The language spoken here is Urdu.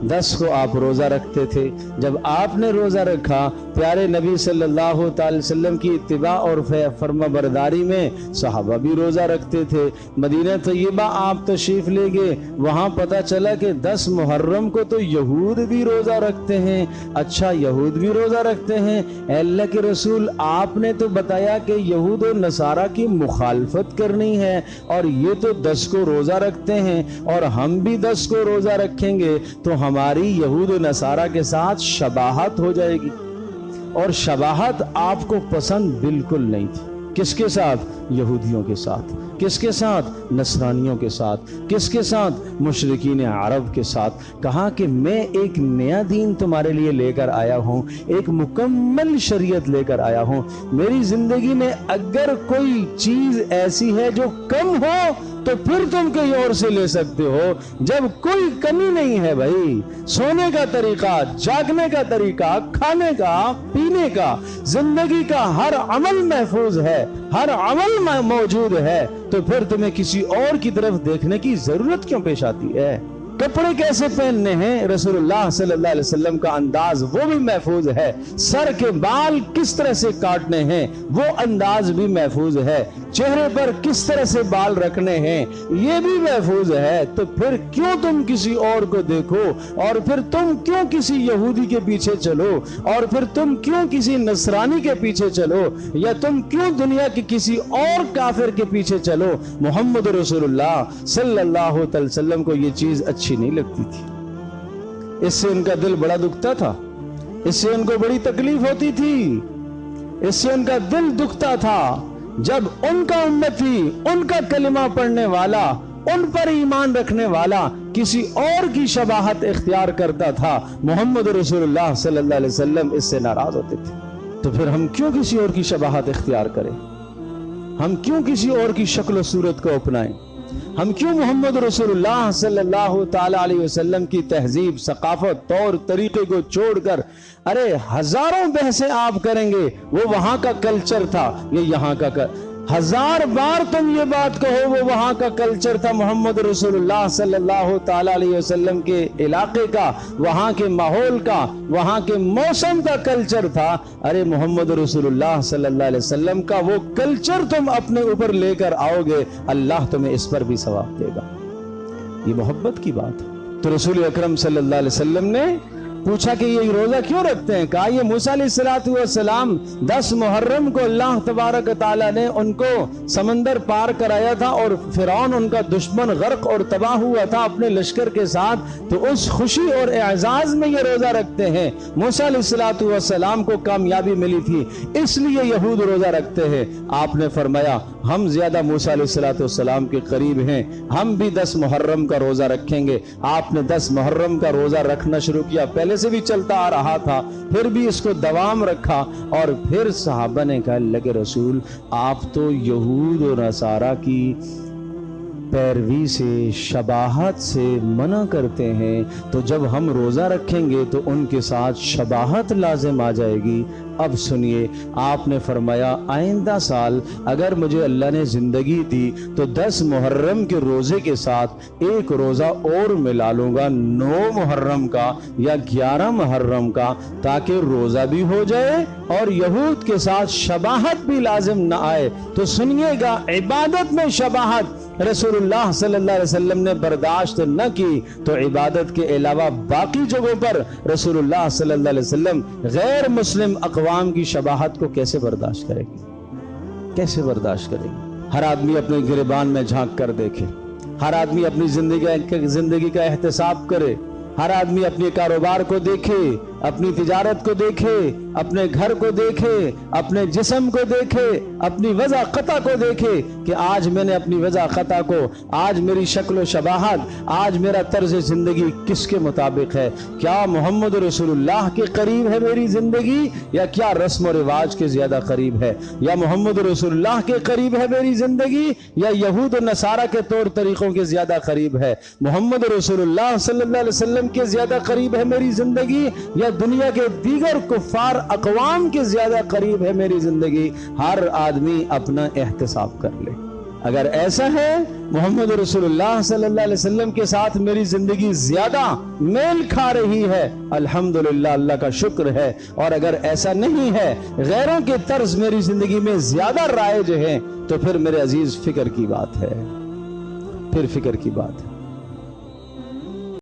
10 کو آپ روزہ رکھتے تھے۔ جب آپ نے روزہ رکھا، پیارے نبی صلی اللہ تعالی وسلم کی اتباع اور فرما برداری میں صحابہ بھی روزہ رکھتے تھے۔ مدینہ طیبہ آپ تشریف لے گئے، وہاں پتہ چلا کہ 10 محرم کو تو یہود بھی روزہ رکھتے ہیں۔ اچھا، یہود بھی روزہ رکھتے ہیں؟ اے اللہ کے رسول، آپ نے تو بتایا کہ یہود و نصارہ کی مخالفت کرنی ہے، اور یہ تو 10 کو روزہ رکھتے ہیں اور ہم بھی 10 کو روزہ رکھیں گے تو ہماری یہود و نصارہ کے ساتھ شباہت ہو جائے گی۔ اور شباہت آپ کو پسند بالکل نہیں تھی۔ کس کے ساتھ؟ یہودیوں کے ساتھ۔ کس کے ساتھ؟ نصرانیوں کے ساتھ۔ کس کے ساتھ؟ مشرکین عرب کے ساتھ۔ کہا کہ میں ایک نیا دین تمہارے لیے لے کر آیا ہوں، ایک مکمل شریعت لے کر آیا ہوں۔ میری زندگی میں اگر کوئی چیز ایسی ہے جو کم ہو تو پھر تم کہیں اور سے لے سکتے ہو، جب کوئی کمی نہیں ہے بھائی۔ سونے کا طریقہ، جاگنے کا طریقہ، کھانے کا، پینے کا، زندگی کا ہر عمل محفوظ ہے، ہر عمل موجود ہے، تو پھر تمہیں کسی اور کی طرف دیکھنے کی ضرورت کیوں پیش آتی ہے؟ کپڑے کیسے پہننے ہیں، رسول اللہ صلی اللہ علیہ وسلم کا انداز وہ بھی محفوظ ہے۔ سر کے بال کس طرح سے کاٹنے ہیں وہ انداز بھی محفوظ ہے۔ چہرے پر کس طرح سے بال رکھنے ہیں یہ بھی محفوظ ہے۔ تو پھر کیوں تم کسی اور کو دیکھو، اور پھر تم کیوں کسی یہودی کے پیچھے چلو، اور پھر تم کیوں کسی نصرانی کے پیچھے چلو، یا تم کیوں دنیا کے کسی اور کافر کے پیچھے چلو؟ محمد رسول اللہ صلی اللہ علیہ وسلم کو یہ چیز اچھی نہیں لگتی تھی۔ اس سے ان کا دل بڑا دکھتا تھا، اس سے ان کو بڑی تکلیف ہوتی تھی، اس سے ان کا دل دکھتا تھا جب ان کا امتی، ان کا کلمہ پڑھنے والا، ان پر ایمان رکھنے والا کسی اور کی شباہت اختیار کرتا تھا۔ محمد رسول اللہ صلی اللہ علیہ وسلم اس سے ناراض ہوتے تھے۔ تو پھر ہم کیوں کسی اور کی شباہت اختیار کریں؟ ہم کیوں کسی اور کی شکل و صورت کو اپنائیں؟ ہم کیوں محمد رسول اللہ صلی اللہ تعالی علیہ وسلم کی تہذیب، ثقافت، طور طریقے کو چھوڑ کر، ارے ہزاروں بحثیں آپ کریں گے، وہ وہاں کا کلچر تھا، یہ یہاں کا ہزار بار تم یہ بات کہو وہ وہاں کا کلچر تھا، محمد رسول اللہ صلی اللہ تعالی علیہ وسلم کے علاقے کا، وہاں کے ماحول کا، وہاں کے موسم کا کلچر تھا۔ ارے محمد رسول اللہ صلی اللہ علیہ وسلم کا وہ کلچر تم اپنے اوپر لے کر آؤ گے، اللہ تمہیں اس پر بھی ثواب دے گا۔ یہ محبت کی بات ہے۔ تو رسول اکرم صلی اللہ علیہ وسلم نے پوچھا کہ یہ روزہ کیوں رکھتے ہیں؟ کہا یہ موسیٰ علیہ السلام 10 محرم کو اللہ تبارک تعالیٰ نے ان کو سمندر پار کرایا تھا، اور فرعون ان کا دشمن غرق اور تباہ ہوا تھا اپنے لشکر کے ساتھ، تو اس خوشی اور اعزاز میں یہ روزہ رکھتے ہیں۔ موسیٰ علیہ السلام کو کامیابی ملی تھی، اس لیے یہود روزہ رکھتے ہیں۔ آپ نے فرمایا ہم زیادہ موسیٰ علیہ السلام کے قریب ہیں، ہم بھی 10 محرم کا روزہ رکھیں گے۔ آپ نے 10 محرم کا روزہ رکھنا شروع کیا، پہلے سے بھی چلتا آ رہا تھا، پھر بھی اس کو دوام رکھا، اور پھر صحابہ نے کہا اللہ کے رسول آپ تو یہود و نصارہ کی پیروی سے، شباہت سے منع کرتے ہیں، تو جب ہم روزہ رکھیں گے تو ان کے ساتھ شباہت لازم آ جائے گی۔ اب سنیے، آپ نے فرمایا آئندہ سال اگر مجھے اللہ نے زندگی دی تو 10 محرم کے روزے کے ساتھ ایک روزہ اور ملا لوں گا، 9 محرم کا یا 11 محرم کا، تاکہ روزہ بھی ہو جائے اور یہود کے ساتھ شباہت بھی لازم نہ آئے۔ تو سنیے گا، عبادت میں شباہت رسول اللہ صلی اللہ علیہ وسلم نے برداشت نہ کی، تو عبادت کے علاوہ باقی جگہوں پر رسول اللہ صلی اللہ علیہ وسلم غیر مسلم اقوام کی شباہت کو کیسے برداشت کرے گی؟ کیسے برداشت کرے گی؟ ہر آدمی اپنے گریبان میں جھانک کر دیکھے، ہر آدمی اپنی زندگی کا احتساب کرے، ہر آدمی اپنے کاروبار کو دیکھے، اپنی تجارت کو دیکھے، اپنے گھر کو دیکھے، اپنے جسم کو دیکھے، اپنی وضع خطا کو دیکھے کہ آج میں نے اپنی وضع خطا کو، آج میری شکل و شباہت، آج میرا طرز زندگی کس کے مطابق ہے؟ کیا محمد رسول اللہ کے قریب ہے میری زندگی، یا کیا رسم و رواج کے زیادہ قریب ہے؟ یا محمد رسول اللہ کے قریب ہے میری زندگی، یا یہود و نصارہ کے طور طریقوں کے زیادہ قریب ہے؟ محمد رسول اللہ صلی اللہ علیہ وسلم کے زیادہ قریب ہے میری زندگی، یا دنیا کے دیگر کفار اقوام کے زیادہ قریب ہے میری زندگی؟ ہر آدمی اپنا احتساب کر لے۔ اگر ایسا ہے محمد رسول اللہ صلی اللہ علیہ وسلم کے ساتھ میری زندگی زیادہ میل کھا رہی ہے، الحمدللہ اللہ کا شکر ہے، اور اگر ایسا نہیں ہے، غیروں کے طرز میری زندگی میں زیادہ رائج ہیں، تو پھر میرے عزیز فکر کی بات ہے، پھر فکر کی بات ہے۔